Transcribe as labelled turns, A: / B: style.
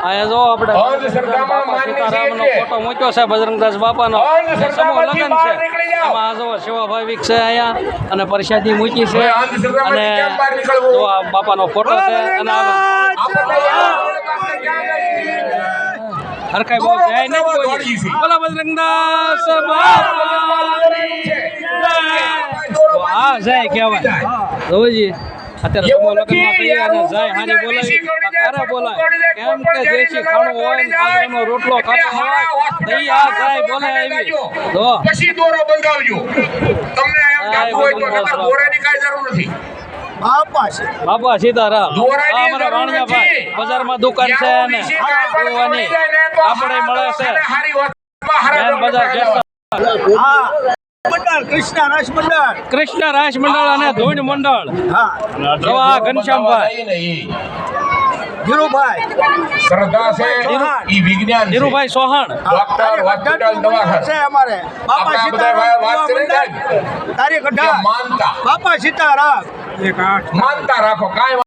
A: અહીંયા જો આપણે બાપા સીતારામનો ફોટો મૂક્યો છે બજરંગદાસ બાપાનો સમૂહ લગ્ન છે એમાં આ જો સેવાભાવિક છે અહીંયા અને પ્રસાદી મૂકી છે અને જો આ બાપાનો ફોટો છે અને હરખાઈ બહુ જાય નથી બોલા બજરંગદાસ હા જાય કહેવાય જોજી અત્યારે સમૂહ લગ્નમાં કહીએ અને જાય હાની બોલાવી ક્યારે બોલાય કેમ કે દેશી ખાણું હોય ને બાજરાનો રોટલો ખાતો હોય દહીં આ જાય બોલાય આવી જો
B: પછી દોરો બંધાવજો તમને એમ લાગતું હોય તો નકર દોરાની કાંઈ જરૂર નથી
A: બાપા સીતારામ અમારા રાણિયાભાઈ બજારમાં દુકાન છે અને આપણે મળે છે મેન બજાર કૃષ્ણ રાસ મંડળ અને ધૂન મંડળ ઘનશ્યામભાઈ ધીરુભાઈ સોહાણ
C: બાપા સીતારામ
B: માનતા રાખો કાંઈ